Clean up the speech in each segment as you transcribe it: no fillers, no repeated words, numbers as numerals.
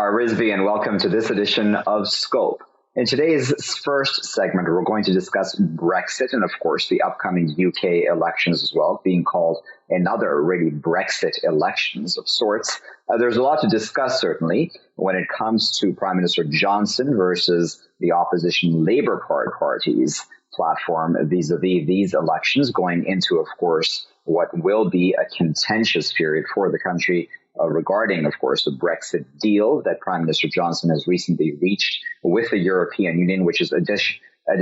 Waqar Rizvi, and welcome to this edition of Scope. In today's first segment, we're going to discuss Brexit and, of course, the upcoming UK elections as well, being called another really Brexit elections of sorts. There's a lot to discuss, certainly, when it comes to Prime Minister Johnson versus the opposition Labour Party's platform vis-a-vis these elections, going into, of course, what will be a contentious period for the country regarding, of course, the Brexit deal that Prime Minister Johnson has recently reached with the European Union, which is an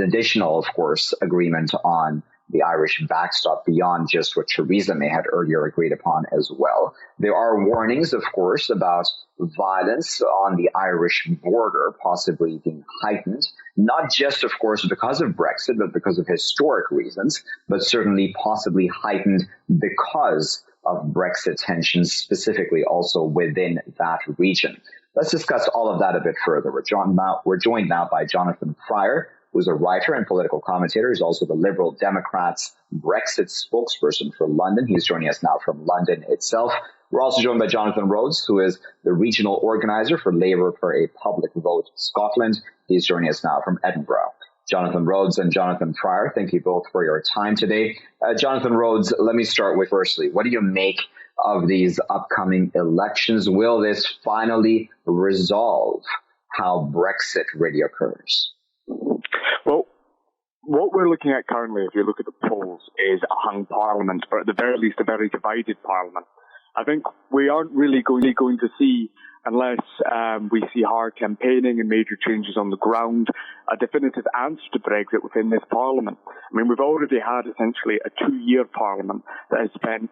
additional, of course, agreement on the Irish backstop beyond just what Theresa May had earlier agreed upon as well. There are warnings, of course, about violence on the Irish border possibly being heightened, not just, of course, because of Brexit, but because of historic reasons, but certainly possibly heightened because of Brexit tensions, specifically also within that region. Let's discuss all of that a bit further. We're joined now by Jonathan Pryor, who's a writer and political commentator. He's also the Liberal Democrats' Brexit spokesperson for London. He's joining us now from London itself. We're also joined by Jonathan Rhodes, who is the regional organizer for Labour for a Public Vote Scotland. He's joining us now from Edinburgh. Jonathan Rhodes and Jonathan Pryor, thank you both for your time today. Jonathan Rhodes, let me start with firstly, what do you make of these upcoming elections? Will this finally resolve how Brexit really occurs? Well, what we're looking at currently, if you look at the polls, is a hung parliament, or at the very least a very divided parliament. I think we aren't really going to see, unless we see hard campaigning and major changes on the ground, a definitive answer to Brexit within this parliament. I mean, we've already had essentially a 2-year parliament that has spent,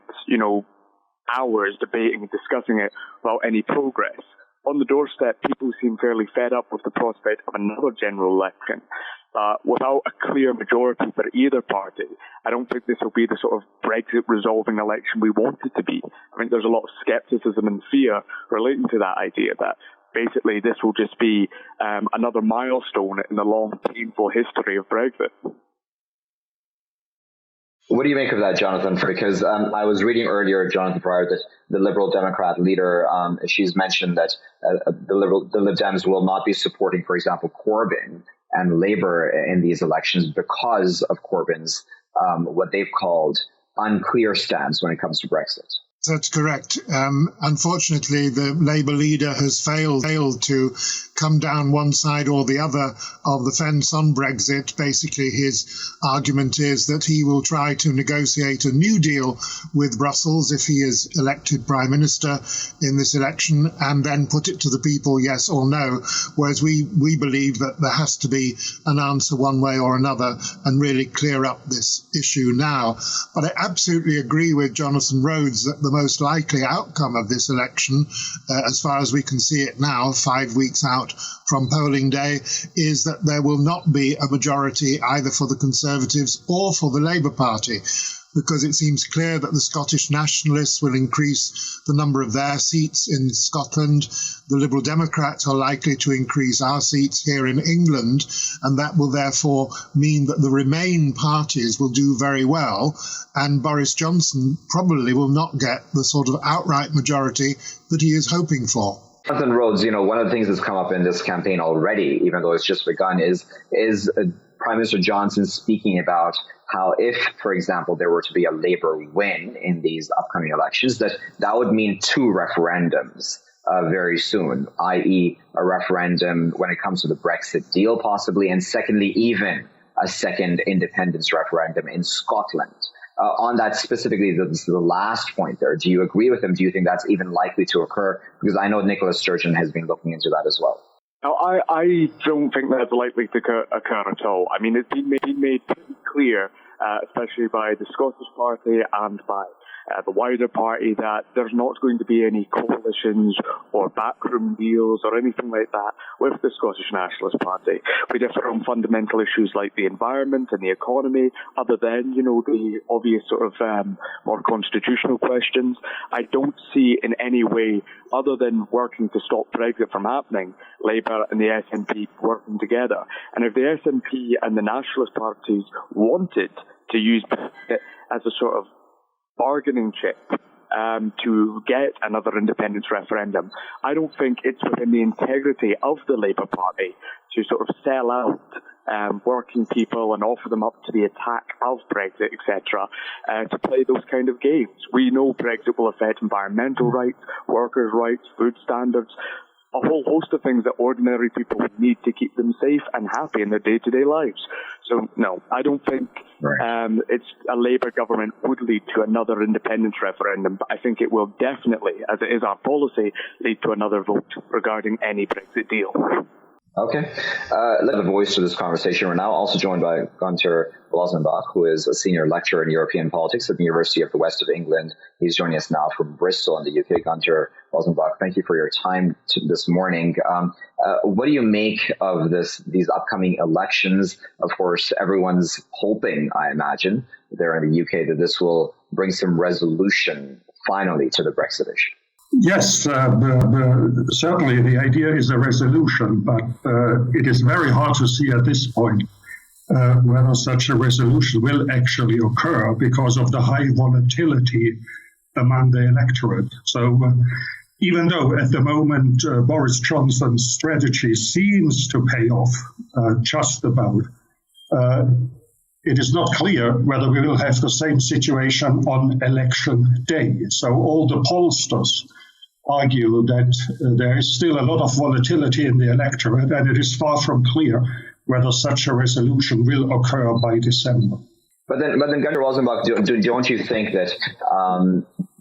hours debating and discussing it without any progress. On the doorstep, people seem fairly fed up with the prospect of another general election. Without a clear majority for either party, I don't think this will be the sort of Brexit resolving election we want it to be. I think there's a lot of scepticism and fear relating to that idea that basically this will just be another milestone in the long, painful history of Brexit. What do you make of that, Jonathan? Because I was reading earlier, Jonathan Pryor, that the Liberal Democrat leader, she's mentioned that the Lib Dems will not be supporting, for example, Corbyn and Labour in these elections because of Corbyn's what they've called unclear stance when it comes to Brexit. That's correct. Unfortunately, the Labour leader has failed to come down one side or the other of the fence on Brexit. Basically, his argument is that he will try to negotiate a new deal with Brussels if he is elected Prime Minister in this election and then put it to the people, yes or no, whereas we believe that there has to be an answer one way or another and really clear up this issue now. But I absolutely agree with Jonathan Rhodes that the most likely outcome of this election, as far as we can see it now, 5 weeks out from polling day, is that there will not be a majority either for the Conservatives or for the Labour Party, because it seems clear that the Scottish Nationalists will increase the number of their seats in Scotland. The Liberal Democrats are likely to increase our seats here in England, and that will therefore mean that the Remain parties will do very well, and Boris Johnson probably will not get the sort of outright majority that he is hoping for. Jonathan Rhodes, one of the things that's come up in this campaign already, even though it's just begun, is Prime Minister Johnson speaking about how if, for example, there were to be a Labour win in these upcoming elections, that would mean 2 referendums very soon, i.e. a referendum when it comes to the Brexit deal possibly, and secondly, even a second independence referendum in Scotland. On that specifically, the last point there, do you agree with him? Do you think that's even likely to occur? Because I know Nicola Sturgeon has been looking into that as well. No, I don't think that's likely to occur at all. I mean, it's been made pretty clear, especially by the Scottish Party and by the wider party, that there's not going to be any coalitions or backroom deals or anything like that with the Scottish Nationalist Party. We differ on fundamental issues like the environment and the economy, other than, the obvious sort of more constitutional questions. I don't see in any way, other than working to stop Brexit from happening, Labour and the SNP working together. And if the SNP and the Nationalist parties wanted to use it as a sort of bargaining chip to get another independence referendum. I don't think it's within the integrity of the Labour Party to sort of sell out working people and offer them up to the attack of Brexit, etc., to play those kind of games. We know Brexit will affect environmental rights, workers' rights, food standards, a whole host of things that ordinary people need to keep them safe and happy in their day-to-day lives. So, no, I don't think it's a Labour government would lead to another independence referendum, but I think it will definitely, as it is our policy, lead to another vote regarding any Brexit deal. Okay. Let's have a voice to this conversation. We're now also joined by Gunter Walzenbach, who is a senior lecturer in European politics at the University of the West of England. He's joining us now from Bristol in the UK. Gunter Walzenbach, thank you for your time this morning. What do you make of these upcoming elections? Of course, everyone's hoping, I imagine, there in the UK, that this will bring some resolution finally to the Brexit issue. Yes, certainly the idea is a resolution, but it is very hard to see at this point whether such a resolution will actually occur because of the high volatility among the electorate. So even though at the moment Boris Johnson's strategy seems to pay off just about, it is not clear whether we will have the same situation on election day. So all the pollsters argue that there is still a lot of volatility in the electorate, and it is far from clear whether such a resolution will occur by December. But then Gunter Walzenbach, don't you think that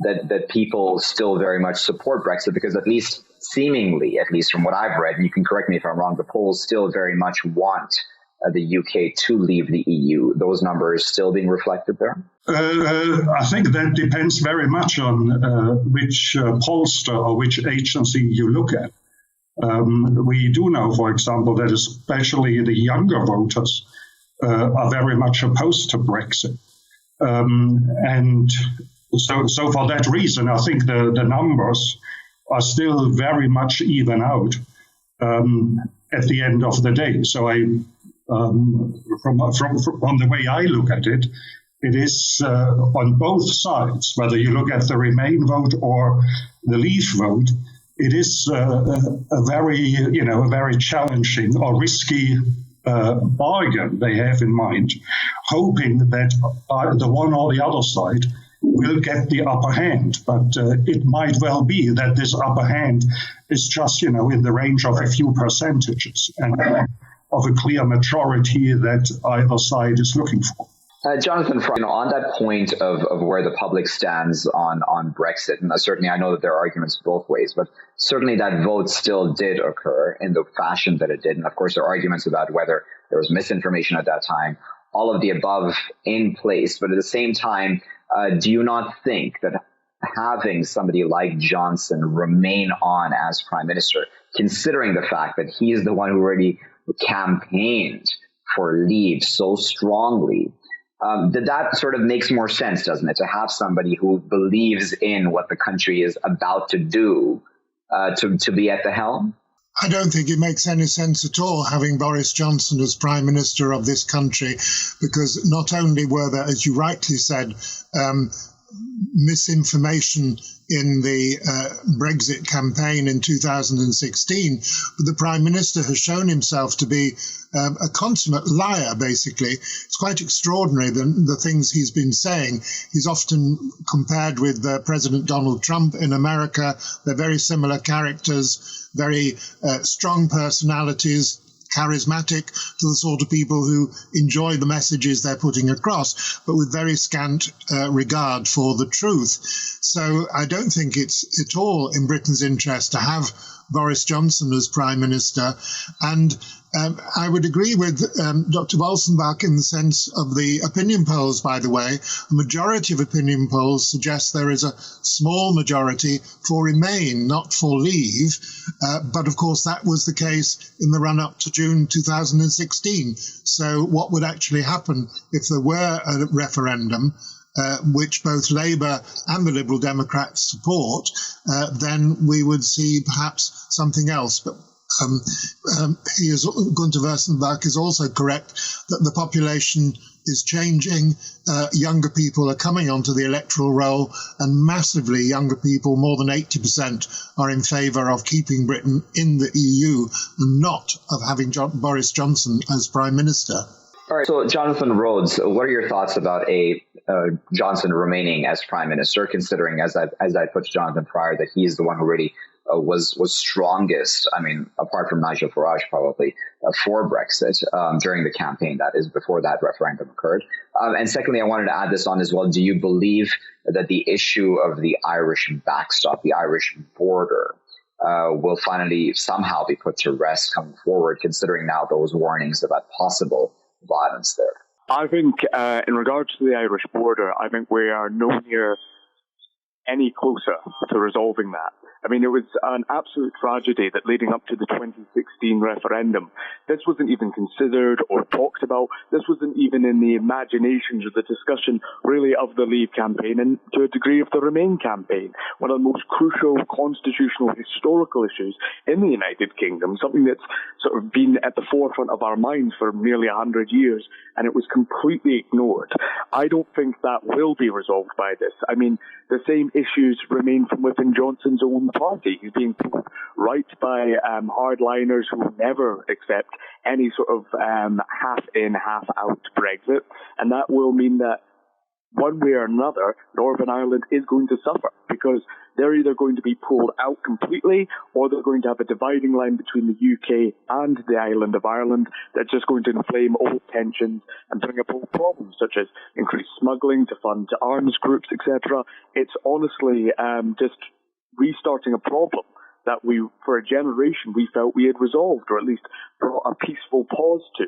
that people still very much support Brexit? Because at least seemingly, at least from what I've read, and you can correct me if I'm wrong, the polls still very much want the UK to leave the EU. Those numbers still being reflected there? I think that depends very much on which pollster or which agency you look at. We do know, for example, that especially the younger voters are very much opposed to Brexit. And so for that reason, I think the numbers are still very much even out at the end of the day. So from the way I look at it, it is on both sides, whether you look at the Remain vote or the Leave vote, it is a very challenging or risky bargain they have in mind, hoping that the one or the other side will get the upper hand. But it might well be that this upper hand is just, in the range of a few percentages and of a clear majority that either side is looking for. Jonathan, on that point of where the public stands on Brexit, and certainly I know that there are arguments both ways, but certainly that vote still did occur in the fashion that it did. And of course, there are arguments about whether there was misinformation at that time, all of the above in place. But at the same time, do you not think that having somebody like Johnson remain on as prime minister, considering the fact that he is the one who already campaigned for Leave so strongly, that sort of makes more sense, doesn't it, to have somebody who believes in what the country is about to do to be at the helm? I don't think it makes any sense at all having Boris Johnson as Prime Minister of this country, because not only were there, as you rightly said, misinformation in the Brexit campaign in 2016, but the Prime Minister has shown himself to be a consummate liar, basically. It's quite extraordinary, the things he's been saying. He's often compared with President Donald Trump in America. They're very similar characters, very strong personalities, charismatic to the sort of people who enjoy the messages they're putting across, but with very scant regard for the truth. So I don't think it's at all in Britain's interest to have Boris Johnson as Prime Minister. And I would agree with Dr. Walzenbach in the sense of the opinion polls, by the way. A majority of opinion polls suggest there is a small majority for Remain, not for Leave. But of course, that was the case in the run-up to June 2016. So what would actually happen if there were a referendum, which both Labour and the Liberal Democrats support, then we would see perhaps something else. But Gunter Walzenbach is also correct that the population is changing. Younger people are coming onto the electoral roll, and massively younger people, more than 80%, are in favour of keeping Britain in the EU and not of having Boris Johnson as Prime Minister. All right, so Jonathan Rhodes, what are your thoughts about Johnson remaining as Prime Minister, considering, as I put to Jonathan prior, that he's the one who really was strongest, I mean, apart from Nigel Farage probably, for Brexit during the campaign, that is, before that referendum occurred. And secondly, I wanted to add this on as well. Do you believe that the issue of the Irish backstop, the Irish border, will finally somehow be put to rest coming forward, considering now those warnings about possible violence there? I think in regards to the Irish border, I think we are no near any closer to resolving that. I mean, it was an absolute tragedy that leading up to the 2016 referendum, this wasn't even considered or talked about. This wasn't even in the imaginations or the discussion, really, of the Leave campaign and to a degree of the Remain campaign. One of the most crucial constitutional historical issues in the United Kingdom, something that's sort of been at the forefront of our minds for nearly 100 years, and it was completely ignored. I don't think that will be resolved by this. I mean, the same issues remain from within Johnson's own party. He's being pulled right by hardliners who will never accept any sort of half-in, half-out Brexit. And that will mean that one way or another, Northern Ireland is going to suffer because they're either going to be pulled out completely or they're going to have a dividing line between the UK and the island of Ireland that's just going to inflame old tensions and bring up old problems such as increased smuggling to fund arms groups, etc. It's honestly just restarting a problem that for a generation, we felt we had resolved or at least brought a peaceful pause to.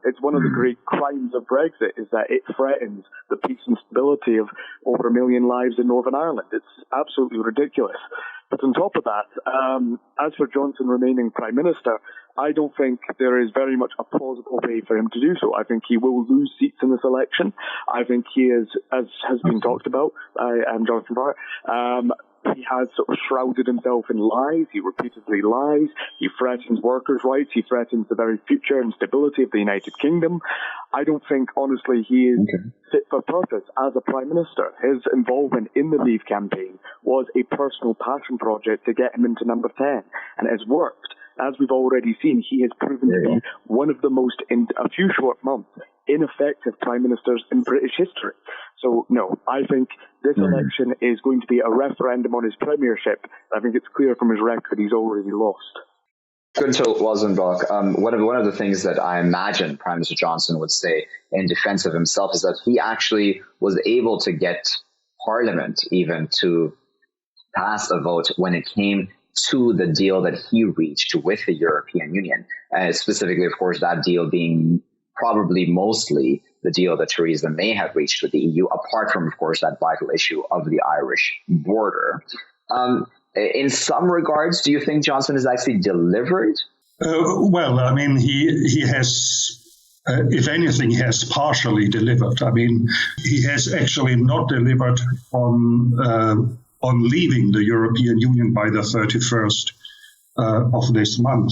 It's one of the great crimes of Brexit is that it threatens the peace and stability of over 1 million lives in Northern Ireland. It's absolutely ridiculous. But on top of that, as for Johnson remaining Prime Minister, I don't think there is very much a plausible way for him to do so. I think he will lose seats in this election. I think he is, as has been talked about by Jonathan Barr, he has sort of shrouded himself in lies. He repeatedly lies. He threatens workers' rights. He threatens the very future and stability of the United Kingdom. I don't think, honestly, he is fit for purpose as a Prime Minister. His involvement in the Leave campaign was a personal passion project to get him into number 10, and it has worked. As we've already seen, he has proven to be one of the most, in a few short months, ineffective Prime Ministers in British history. So, no, I think this election is going to be a referendum on his premiership. I think it's clear from his record he's already lost. Gunter Walzenbach, one of the things that I imagine Prime Minister Johnson would say in defense of himself is that he actually was able to get Parliament even to pass a vote when it came to the deal that he reached with the European Union. Specifically, of course, that deal being probably mostly the deal that Theresa May had reached with the EU, apart from, of course, that vital issue of the Irish border. In some regards, do you think Johnson has actually delivered? Well, I mean, he has, if anything, has partially delivered. I mean, he has actually not delivered on leaving the European Union by the 31st of this month.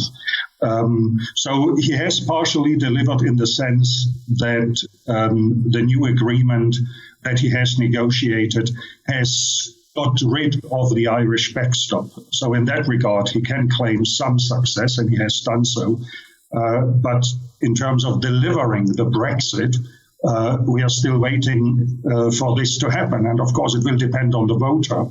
So he has partially delivered in the sense that the new agreement that he has negotiated has got rid of the Irish backstop. So in that regard, he can claim some success, and he has done so. But in terms of delivering the Brexit, we are still waiting for this to happen. And of course, it will depend on the voter,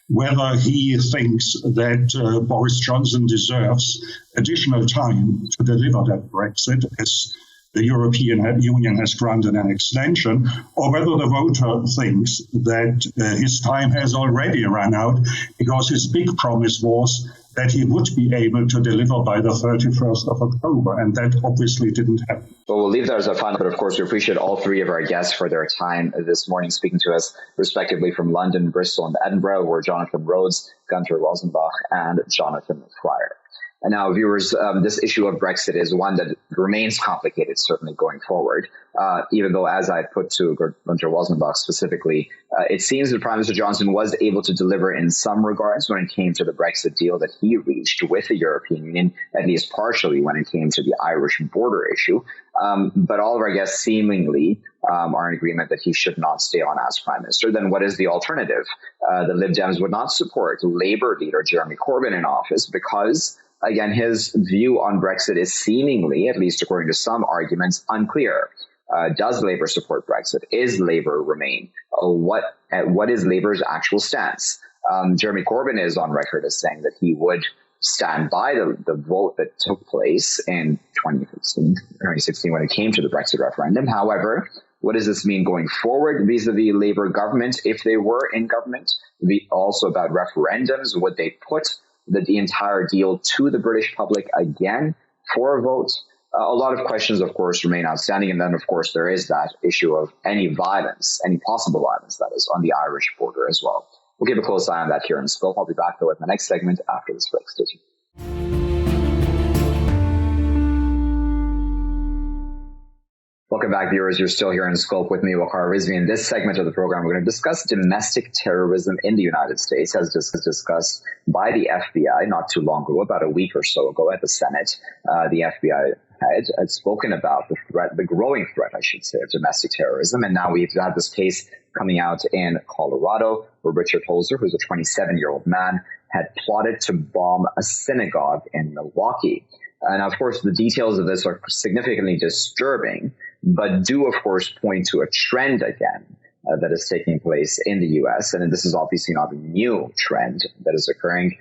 whether he thinks that Boris Johnson deserves additional time to deliver that Brexit, as the European Union has granted an extension, or whether the voter thinks that his time has already run out, because his big promise was that he would be able to deliver by the 31st of October, and that obviously didn't happen. Well, we'll leave that as a final, but of course, we appreciate all three of our guests for their time this morning, speaking to us respectively from London, Bristol, and Edinburgh, were Jonathan Rhodes, Gunter Walzenbach, and Jonathan Fryer. And now, viewers, this issue of Brexit is one that remains complicated, certainly going forward, even though, as I put to Gunter Walzenbach specifically, it seems that Prime Minister Johnson was able to deliver in some regards when it came to the Brexit deal that he reached with the European Union, at least partially when it came to the Irish border issue. But all of our guests seemingly are in agreement that he should not stay on as prime minister. Then what is the alternative? The Lib Dems would not support Labour leader Jeremy Corbyn in office because, again, his view on Brexit is seemingly, at least according to some arguments, unclear. Does Labour support Brexit? Is Labour Remain? What is Labour's actual stance? Jeremy Corbyn is on record as saying that he would stand by the vote that took place in 2016 when it came to the Brexit referendum. However, what does this mean going forward vis-a-vis Labour government if they were in government? Also about referendums, would they put the entire deal to the British public again for a vote? A lot of questions, of course, remain outstanding. And then, of course, there is that issue of any violence, any possible violence, that is, on the Irish border as well. We'll keep a close eye on that here in Scope. I'll be back, though, with my next segment after this break. Stay tuned. Welcome back, viewers. You're still here in Scope with me, Waqar Rizvi. In this segment of the program, we're going to discuss domestic terrorism in the United States, as discussed by the FBI not too long ago, about a week or so ago at the Senate. The FBI had spoken about the growing threat, I should say, of domestic terrorism. And now we've had this case coming out in Colorado where Richard Holzer, who's a 27-year-old man, had plotted to bomb a synagogue in Milwaukee. And of course, the details of this are significantly disturbing, but do, of course, point to a trend again that is taking place in the U.S. And this is obviously not a new trend that is occurring.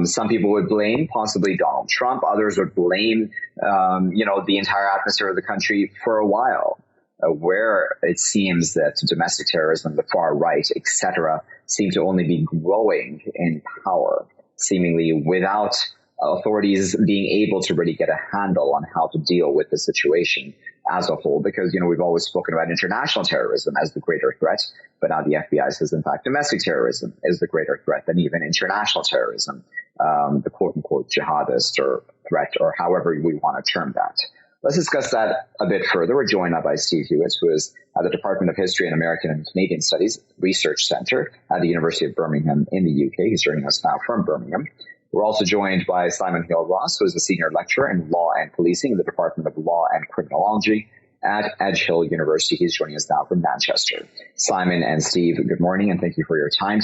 Some people would blame possibly Donald Trump. Others would blame, the entire atmosphere of the country for a while, where it seems that domestic terrorism, the far right, etc., seem to only be growing in power, seemingly without authorities being able to really get a handle on how to deal with the situation as a whole, because, we've always spoken about international terrorism as the greater threat, but now the FBI says, in fact, domestic terrorism is the greater threat than even international terrorism, the quote-unquote jihadist or threat, or however we want to term that. Let's discuss that a bit further. We're joined now by Steve Hewitt, who is at the Department of History and American and Canadian Studies Research Center at the University of Birmingham in the UK. He's joining us now from Birmingham. We're also joined by Simon Hale-Ross, who is a senior lecturer in law and policing in the Department of Law and Criminology at Edge Hill University. He's joining us now from Manchester. Simon and Steve, good morning, and thank you for your time.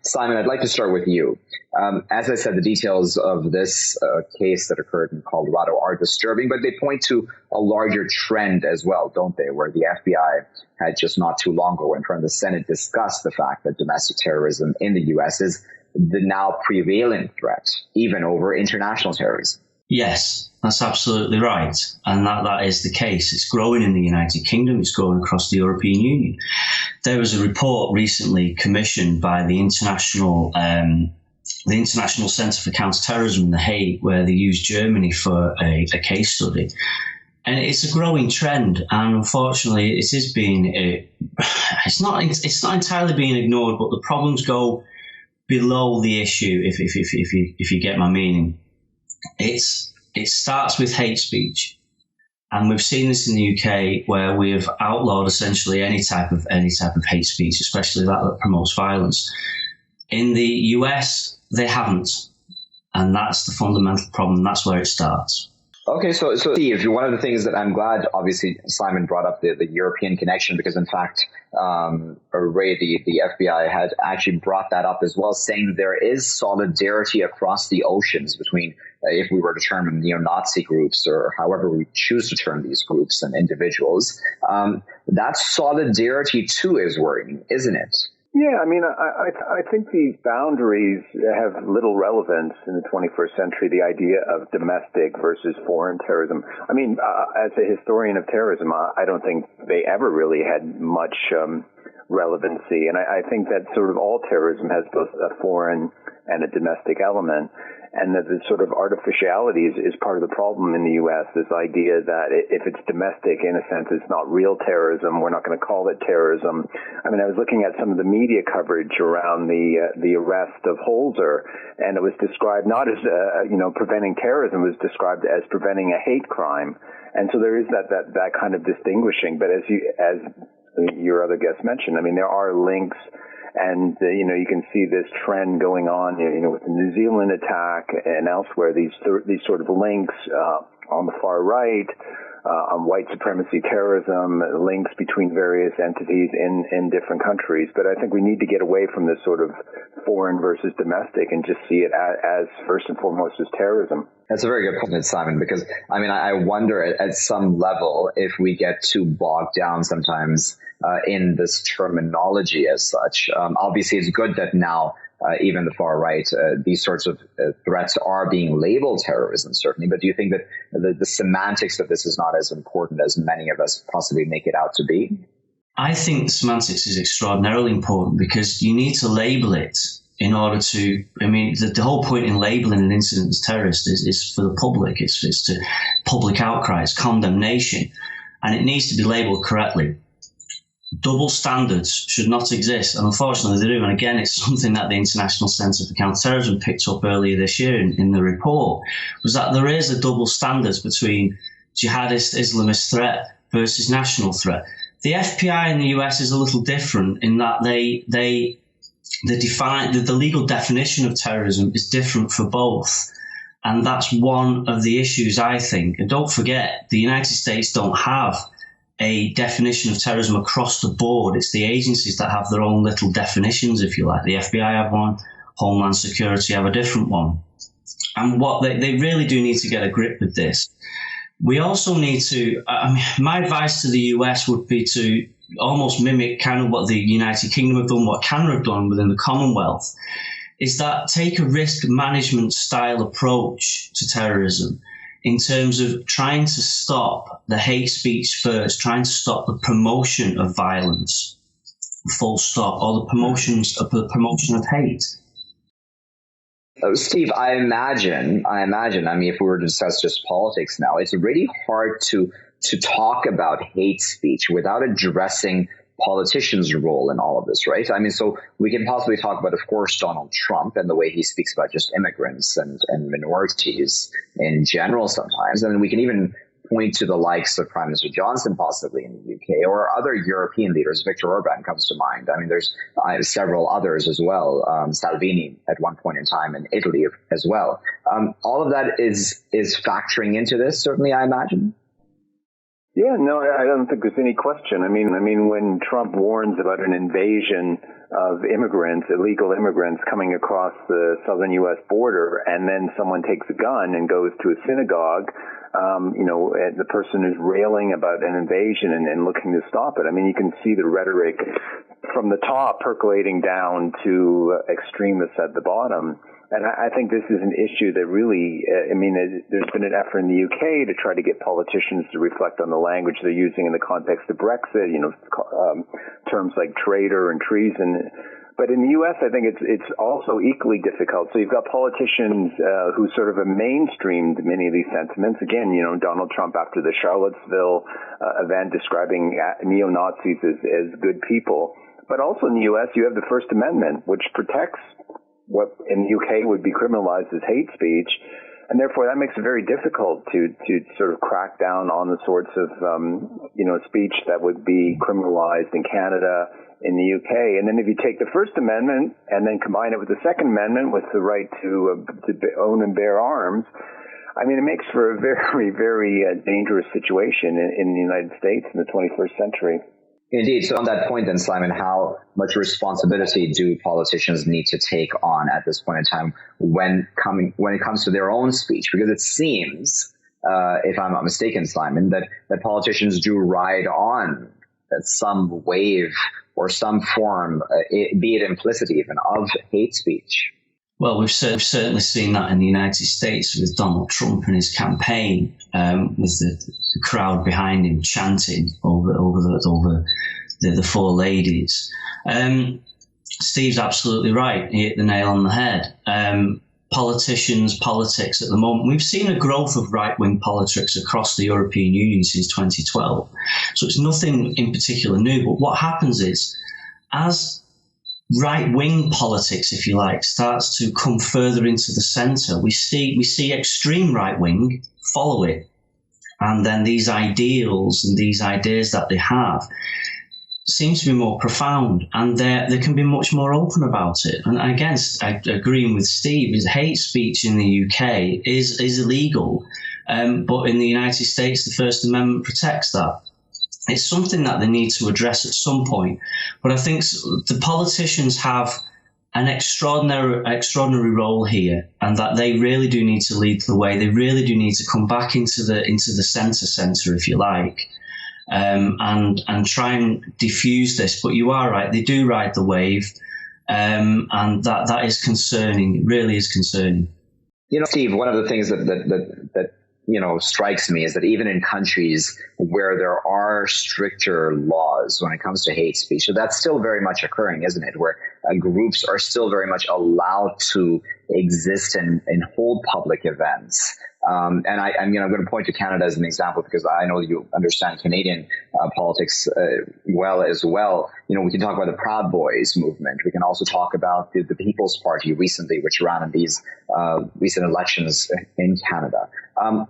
Simon, I'd like to start with you. As I said, the details of this case that occurred in Colorado are disturbing, but they point to a larger trend as well, don't they, where the FBI had just not too long ago in front of the Senate discussed the fact that domestic terrorism in the U.S. is the now prevalent threat, even over international terrorism. Yes, that's absolutely right. And that is the case. It's growing in the United Kingdom. It's growing across the European Union. There was a report recently commissioned by the International Centre for Counterterrorism in The Hague, where they used Germany for a case study. And it's a growing trend, and unfortunately, it is being it's not entirely being ignored, but the problems go below the issue. If you get my meaning, it starts with hate speech, and we've seen this in the UK where we have outlawed essentially any type of hate speech, especially that promotes violence. In the US, they haven't, and that's the fundamental problem. That's where it starts. Okay, so Steve, one of the things that I'm glad, obviously, Simon brought up the European connection, because in fact, Ray, the FBI had actually brought that up as well, saying there is solidarity across the oceans between, if we were to term neo-Nazi groups, or however we choose to term these groups and individuals, that solidarity too is worrying, isn't it? Yeah, I think these boundaries have little relevance in the 21st century, the idea of domestic versus foreign terrorism. As a historian of terrorism, I don't think they ever really had much relevancy. And I think that sort of all terrorism has both a foreign and a domestic element. And that the sort of artificiality is part of the problem in the U.S., this idea that if it's domestic, in a sense, it's not real terrorism. We're not going to call it terrorism. I was looking at some of the media coverage around the arrest of Holzer, and it was described not as, preventing terrorism, it was described as preventing a hate crime. And so there is that kind of distinguishing. But as your other guest mentioned, there are links. And, you can see this trend going on, with the New Zealand attack and elsewhere, these sort of links on the far right on white supremacy terrorism, links between various entities in different countries. But I think we need to get away from this sort of foreign versus domestic and just see it as first and foremost as terrorism. That's a very good point, Simon, because I wonder at some level if we get too bogged down sometimes in this terminology as such. Obviously, it's good that now even the far right, these sorts of threats are being labeled terrorism, certainly. But do you think that the semantics of this is not as important as many of us possibly make it out to be? I think the semantics is extraordinarily important because you need to label it in order to, the whole point in labeling an incident as terrorist is for the public. It's to public outcry, it's condemnation, and it needs to be labeled correctly. Double standards should not exist, and unfortunately they do. And again, it's something that the International Centre for Counterterrorism picked up earlier this year in the report, was that there is a double standards between jihadist Islamist threat versus national threat. The FBI in the US is a little different in that the legal definition of terrorism is different for both. And that's one of the issues, I think. And don't forget, the United States don't have a definition of terrorism across the board. It's the agencies that have their own little definitions, if you like. The FBI have one, Homeland Security have a different one. And what they really do need to get a grip with this. We also need to, my advice to the US would be to almost mimic kind of what the United Kingdom have done, what Canada have done within the Commonwealth, is that take a risk management style approach to terrorism in terms of trying to stop the hate speech first, trying to stop the promotion of violence, full stop, or the promotion of hate. Steve, I imagine, if we were to discuss just politics now, it's really hard to talk about hate speech without addressing politicians' role in all of this, right? So we can possibly talk about, of course, Donald Trump and the way he speaks about just immigrants and minorities in general sometimes. And we can even point to the likes of Prime Minister Johnson possibly in the UK or other European leaders. Victor Orban comes to mind. There's several others as well. Salvini at one point in time in Italy as well. All of that is factoring into this, certainly, I imagine. Yeah, no, I don't think there's any question. When Trump warns about an invasion of immigrants, illegal immigrants coming across the southern U.S. border, and then someone takes a gun and goes to a synagogue, the person is railing about an invasion and looking to stop it. You can see the rhetoric from the top percolating down to extremists at the bottom. And I think this is an issue that really, there's been an effort in the UK to try to get politicians to reflect on the language they're using in the context of Brexit, terms like traitor and treason. But in the US, I think it's also equally difficult. So you've got politicians who sort of have mainstreamed many of these sentiments. Again, Donald Trump after the Charlottesville event describing neo-Nazis as good people. But also in the US, you have the First Amendment, which protects what in the UK would be criminalized as hate speech. And therefore, that makes it very difficult to sort of crack down on the sorts of, speech that would be criminalized in Canada, in the UK. And then if you take the First Amendment and then combine it with the Second Amendment with the right to own and bear arms, it makes for a very, very dangerous situation in the United States in the 21st century. Indeed. So on that point then, Simon, how much responsibility do politicians need to take on at this point in time when it comes to their own speech? Because it seems, if I'm not mistaken, Simon, that politicians do ride on some wave or some form, be it implicit even, of hate speech. Well, we've certainly seen that in the United States with Donald Trump and his campaign, with the crowd behind him chanting over the four ladies. Steve's absolutely right. He hit the nail on the head. Politics at the moment. We've seen a growth of right-wing politics across the European Union since 2012. So it's nothing in particular new. But what happens is, as right-wing politics, if you like, starts to come further into the centre, we see extreme right-wing follow it. And then these ideals and these ideas that they have seem to be more profound, and they can be much more open about it. And again, agreeing with Steve, is hate speech in the UK is illegal. But in the United States, the First Amendment protects that. It's something that they need to address at some point. But I think the politicians have an extraordinary role here, and that they really do need to lead the way. They really do need to come back into the centre, if you like, and try and diffuse this. But you are right; they do ride the wave, and that is concerning. It really is concerning. Steve, one of the things that strikes me is that even in countries where there are stricter laws when it comes to hate speech, so that's still very much occurring, isn't it? Where groups are still very much allowed to exist and hold public events. And I'm going to point to Canada as an example because I know you understand Canadian politics well as well. We can talk about the Proud Boys movement. We can also talk about the People's Party recently, which ran in these recent elections in Canada.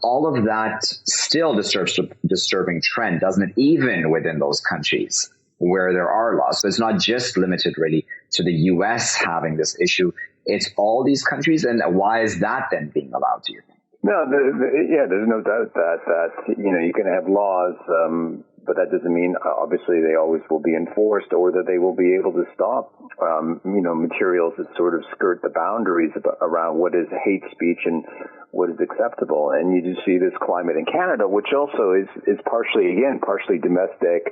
All of that still disturbs a disturbing trend, doesn't it? Even within those countries where there are laws. So it's not just limited really to the U.S. having this issue. It's all these countries. And why is that then being allowed, do you think? No, there's no doubt that you can have laws, but that doesn't mean obviously they always will be enforced or that they will be able to stop materials that sort of skirt the boundaries around what is hate speech and what is acceptable. And you just see this climate in Canada, which also is partially domestic,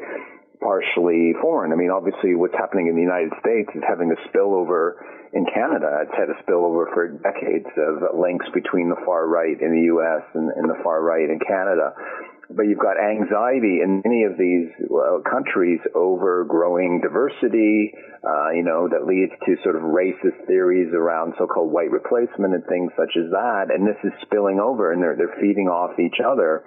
partially foreign. I mean, obviously what's happening in the United States is having a spillover in Canada. It's had a spillover for decades of links between the far right in the U.S. and the far right in Canada. But you've got anxiety in many of these countries over growing diversity, that leads to sort of racist theories around so-called white replacement and things such as that. And this is spilling over, and they're feeding off each other.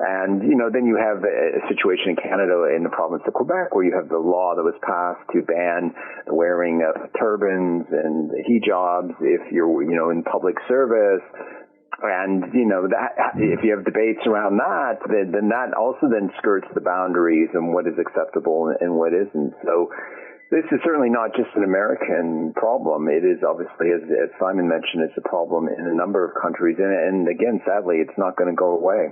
And, then you have a situation in Canada, in the province of Quebec, where you have the law that was passed to ban the wearing of turbans and hijabs if you're, in public service. And, that if you have debates around that, then that also then skirts the boundaries and what is acceptable and what isn't. So this is certainly not just an American problem. It is obviously, as Simon mentioned, it's a problem in a number of countries. And again, sadly, it's not going to go away.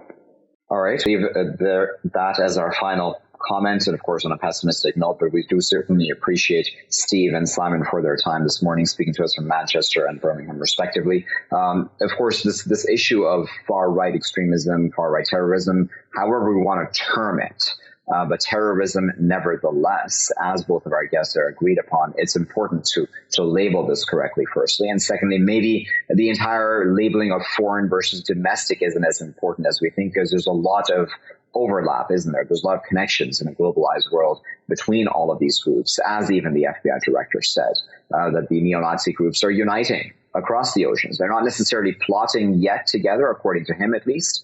All right. Leave that as our final comment, and of course on a pessimistic note, but we do certainly appreciate Steve and Simon for their time this morning, speaking to us from Manchester and Birmingham respectively. Of course, this issue of far-right extremism, far-right terrorism, however we want to term it, but terrorism, nevertheless, as both of our guests are agreed upon, it's important to label this correctly, firstly. And secondly, maybe the entire labeling of foreign versus domestic isn't as important as we think, because there's a lot of overlap, isn't there? There's a lot of connections in a globalized world between all of these groups, as even the FBI director said, that the neo-Nazi groups are uniting across the oceans. They're not necessarily plotting yet together, according to him at least.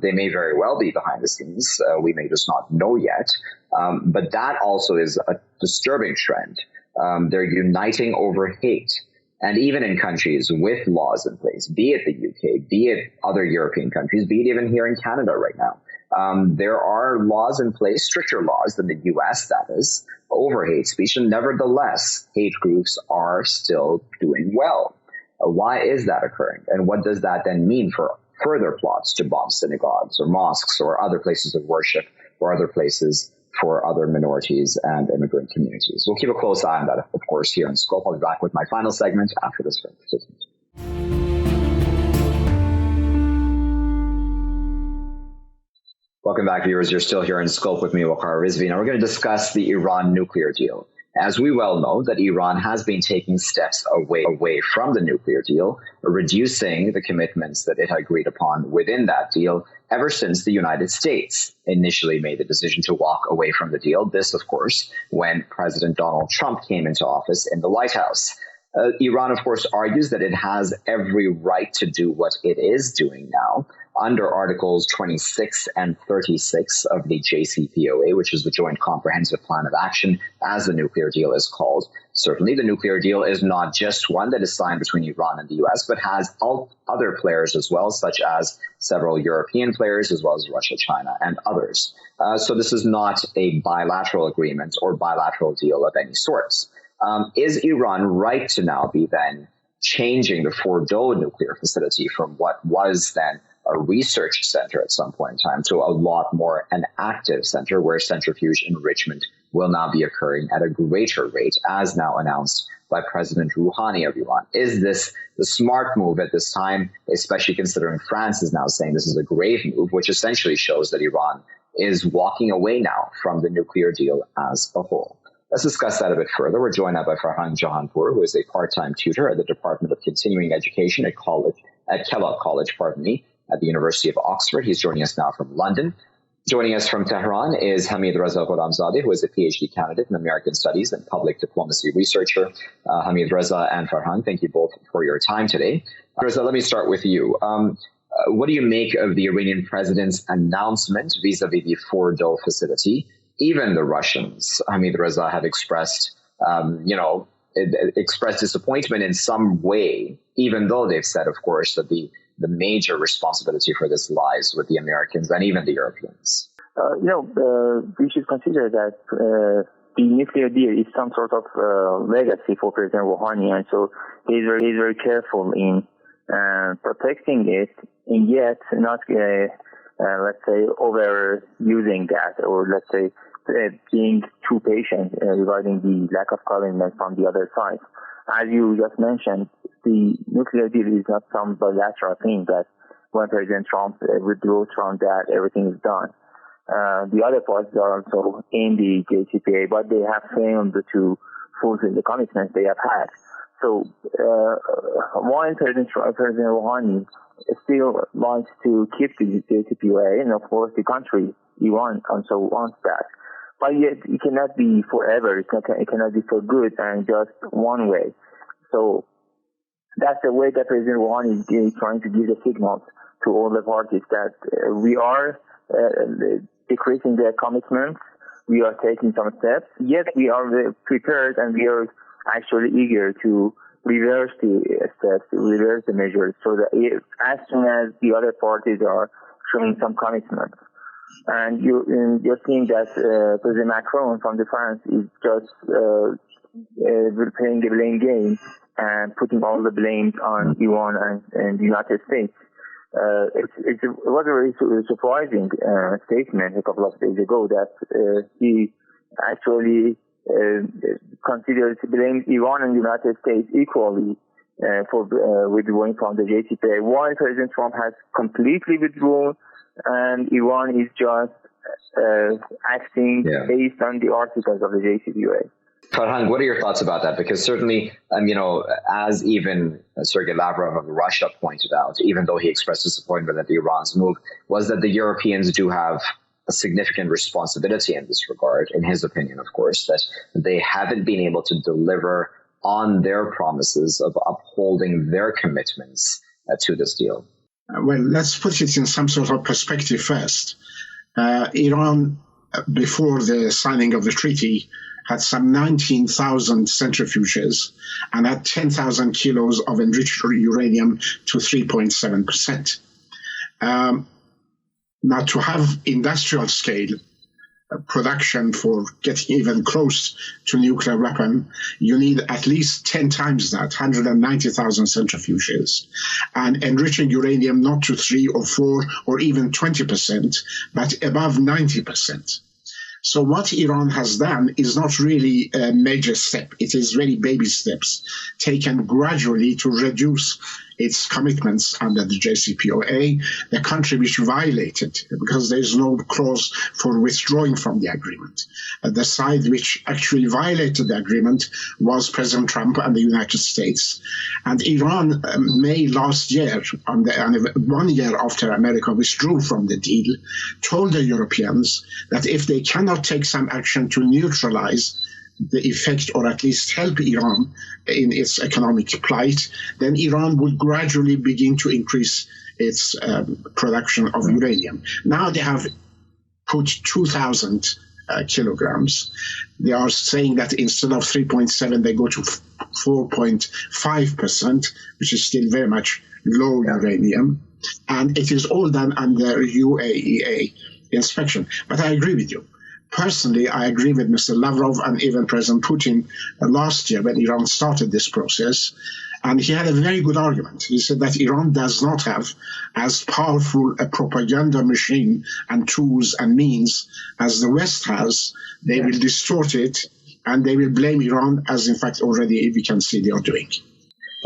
They may very well be behind the scenes. We may just not know yet. But that also is a disturbing trend. They're uniting over hate. And even in countries with laws in place, be it the UK, be it other European countries, be it even here in Canada right now, there are laws in place, stricter laws than the US, that is, over hate speech. And nevertheless, hate groups are still doing well. Why is that occurring? And what does that then mean for further plots to bomb synagogues or mosques or other places of worship or other places for other minorities and immigrant communities? We'll keep a close eye on that, of course, here in Scope. I'll be back with my final segment after this statement. Welcome back, viewers. You're still here in Scope with me, Waqar Rizvi. Now we're going to discuss the Iran nuclear deal. As we well know, that Iran has been taking steps away from the nuclear deal, reducing the commitments that it had agreed upon within that deal ever since the United States initially made the decision to walk away from the deal. This, of course, when President Donald Trump came into office in the White House. Iran, of course, argues that it has every right to do what it is doing now under Articles 26 and 36 of the JCPOA, which is the Joint Comprehensive Plan of Action, as the nuclear deal is called. Certainly, the nuclear deal is not just one that is signed between Iran and the U.S., but has other players as well, such as several European players, as well as Russia, China, and others. So this is not a bilateral agreement or bilateral deal of any sorts. Is Iran right to now be then changing the Fordow nuclear facility from what was then a research center at some point in time to a lot more an active center where centrifuge enrichment will now be occurring at a greater rate, as now announced by President Rouhani of Iran. Is this the smart move at this time, especially considering France is now saying this is a grave move, which essentially shows that Iran is walking away now from the nuclear deal as a whole? Let's discuss that a bit further. We're joined now by Farhang Jahanpour, who is a part-time tutor at the Department of Continuing Education at Kellogg College, at the University of Oxford. He's joining us now from London. Joining us from Tehran is Hamidreza Gholamzadeh, who is a PhD candidate in American Studies and public diplomacy researcher. Hamidreza and Farhang, thank you both for your time today. Reza, let me start with you. What do you make of the Iranian president's announcement vis-a-vis the Fordo facility? Even the Russians, Hamidreza, have expressed disappointment in some way, even though they've said, of course, that the major responsibility for this lies with the Americans and even the Europeans. We should consider that the nuclear deal is some sort of legacy for President Rouhani, and so he's very careful in protecting it, and yet not, let's say, overusing that, or let's say being too patient regarding the lack of commitment from the other side. As you just mentioned, the nuclear deal is not some bilateral thing that when President Trump withdraws from that, everything is done. The other parties are also in the JCPOA, but they have failed to fulfill the commitments they have had. So while President Rouhani still wants to keep the JCPOA, and of course the country, Iran, also wants that. But yet it cannot be forever. It cannot be for good and just one way. So that's the way that President Rouhani is trying to give the signals to all the parties that we are decreasing their commitments. We are taking some steps. Yet we are prepared and we are actually eager to reverse the steps, reverse the measures, so that as soon as the other parties are showing some commitment. And you're seeing that President Macron from France is just playing the blame game and putting all the blame on Iran and the United States. It was a very surprising statement a couple of days ago that he actually considers to blame Iran and the United States equally for withdrawing from the JCPOA, while President Trump has completely withdrawn and Iran is just acting based on the articles of the JCPOA. Farhang, what are your thoughts about that? Because certainly, as even Sergei Lavrov of Russia pointed out, even though he expressed disappointment at Iran's move, was that the Europeans do have a significant responsibility in this regard, in his opinion, of course, that they haven't been able to deliver on their promises of upholding their commitments to this deal. Well, let's put it in some sort of perspective first. Iran, before the signing of the treaty, had some 19,000 centrifuges and had 10,000 kilos of enriched uranium to 3.7%. Now, to have industrial scale production for getting even close to nuclear weapon, you need at least 10 times that, 190,000 centrifuges, and enriching uranium not to 3 or 4 or even 20%, but above 90%. So what Iran has done is not really a major step. It is really baby steps taken gradually to reduce its commitments under the JCPOA, the country which violated, because there is no clause for withdrawing from the agreement. The side which actually violated the agreement was President Trump and the United States. And Iran, May last year, 1 year after America withdrew from the deal, told the Europeans that if they cannot take some action to neutralize the effect, or at least help Iran in its economic plight, then Iran would gradually begin to increase its production of uranium. Now they have put 2,000 kilograms. They are saying that instead of 3.7, they go to 4.5%, which is still very much low uranium. And it is all done under UAEA inspection. But I agree with you. Personally, I agree with Mr. Lavrov and even President Putin last year when Iran started this process. And he had a very good argument. He said that Iran does not have as powerful a propaganda machine and tools and means as the West has. They will distort it, and they will blame Iran, as in fact already we can see they are doing.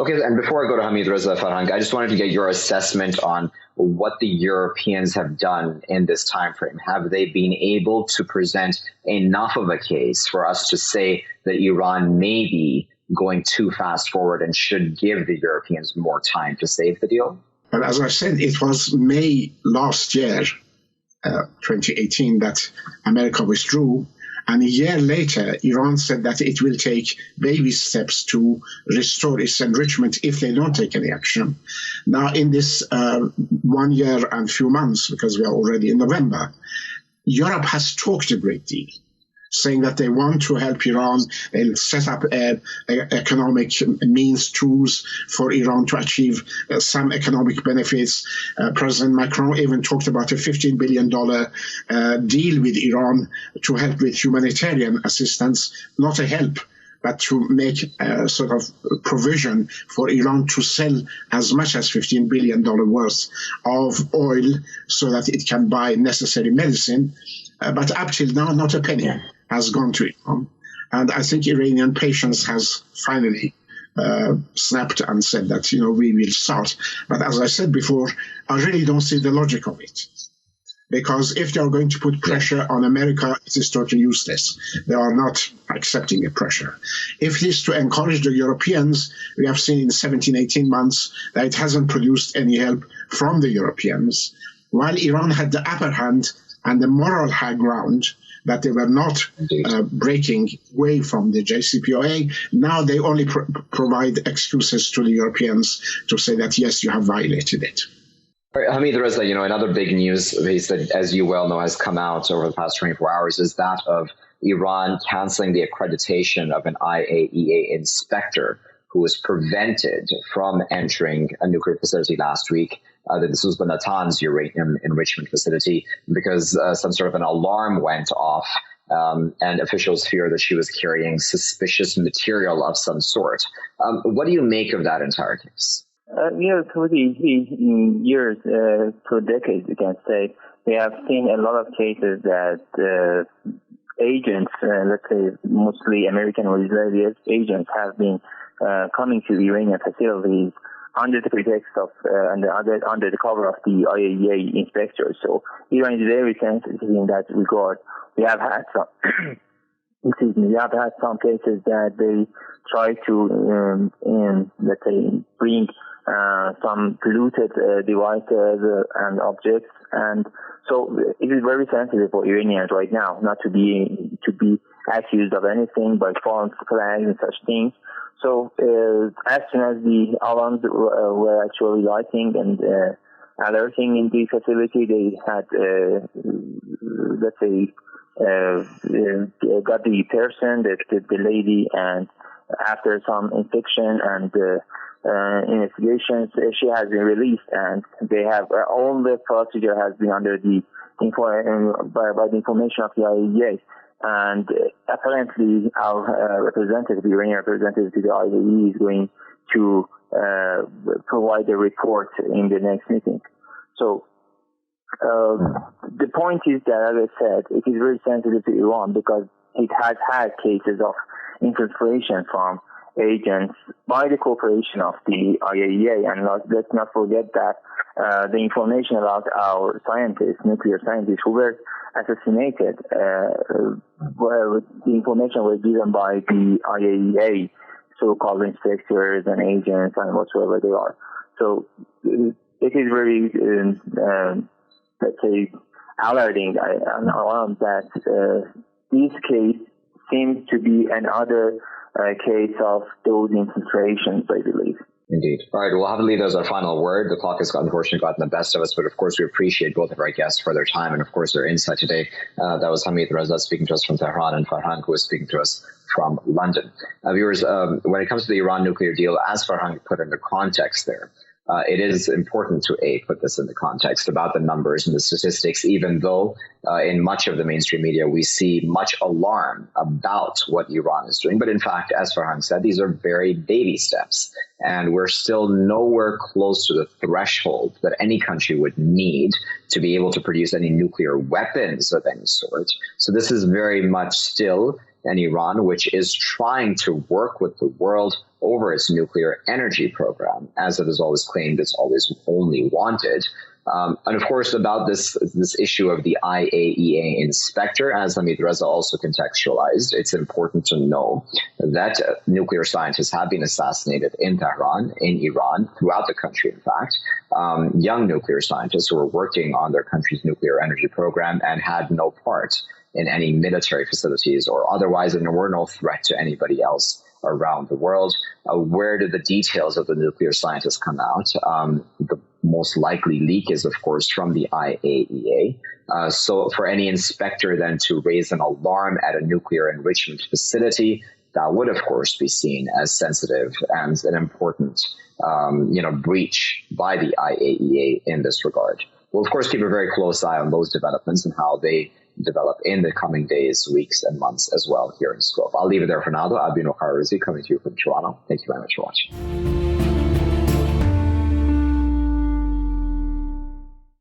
Okay, and before I go to Hamidreza, Farhang, I just wanted to get your assessment on what the Europeans have done in this time frame. Have they been able to present enough of a case for us to say that Iran may be going too fast forward and should give the Europeans more time to save the deal? But as I said, it was May last year, 2018, that America withdrew. And a year later, Iran said that it will take baby steps to restore its enrichment if they don't take any action. Now, in this 1 year and few months, because we are already in November, Europe has talked a great deal, saying that they want to help Iran. They'll set up economic means, tools for Iran to achieve some economic benefits. President Macron even talked about a $15 billion deal with Iran to help with humanitarian assistance, not a help, but to make a sort of provision for Iran to sell as much as $15 billion worth of oil so that it can buy necessary medicine. But up till now, not a penny has gone to Iran. And I think Iranian patience has finally snapped and said that, we will start. But as I said before, I really don't see the logic of it. Because if they are going to put pressure on America, it is totally useless. They are not accepting the pressure. If it is to encourage the Europeans, we have seen in 17, 18 months that it hasn't produced any help from the Europeans. While Iran had the upper hand and the moral high ground that they were not breaking away from the JCPOA, now they only provide excuses to the Europeans to say that, yes, you have violated it. Hamidreza, another big news piece that, as you well know, has come out over the past 24 hours is that of Iran canceling the accreditation of an IAEA inspector who was prevented from entering a nuclear facility last week. This was the Natanz uranium enrichment facility because some sort of an alarm went off and officials fear that she was carrying suspicious material of some sort. What do you make of that entire case? Through the years, through decades, you can say, we have seen a lot of cases that agents, let's say mostly American or Israeli agents, have been coming to Iranian facilities under the pretext of under the cover of the IAEA inspectors. So Iran is very sensitive in that regard. We have had some cases that they try to, let's say, bring some polluted devices and objects, and so it is very sensitive for Iranians right now not to be accused of anything by false flags and such things. So as soon as the alarms were actually lighting and alerting in the facility, they had, let's say, got the person, the lady, and after some inspection and investigations, she has been released, and they have all the procedure has been under the by the information of the IAEA. And apparently, our representative, the Iranian representative to the IAEA, is going to provide a report in the next meeting. So the point is that, as I said, it is very sensitive to Iran because it has had cases of infiltration from agents by the cooperation of the IAEA. And let's not forget that the information about our scientists, nuclear scientists who were assassinated, the information was given by the IAEA, so-called inspectors and agents and whatsoever they are. So it is very, let's say, alerting that this case seems to be another case of those infiltrations, I believe. Indeed. All right, we'll have to leave as our final word. The clock has unfortunately gotten the best of us, but of course we appreciate both of our guests for their time and of course their insight today. That was Hamidreza speaking to us from Tehran and Farhang, who was speaking to us from London. Viewers, when it comes to the Iran nuclear deal, as Farhang put into context there, it is important to put this in the context about the numbers and the statistics, even though in much of the mainstream media we see much alarm about what Iran is doing. But in fact, as Farhang said, these are very baby steps, and we're still nowhere close to the threshold that any country would need to be able to produce any nuclear weapons of any sort. So this is very much still an Iran which is trying to work with the world over its nuclear energy program, as it has always claimed it's always only wanted. And of course, about this issue of the IAEA inspector, as Hamidreza also contextualized, it's important to know that nuclear scientists have been assassinated in Tehran, in Iran, throughout the country, in fact. Young nuclear scientists who were working on their country's nuclear energy program and had no part in any military facilities or otherwise, and there were no threat to anybody else around the world. Where did the details of the nuclear scientists come out? The most likely leak is, of course, from the IAEA. So for any inspector then to raise an alarm at a nuclear enrichment facility, that would, of course, be seen as sensitive and an important breach by the IAEA in this regard. We'll, of course, keep a very close eye on those developments and how they develop in the coming days, weeks, and months as well here in Scope. I'll leave it there for now, though. I've been Waqar Rizvi, coming to you from Toronto. Thank you very much for watching.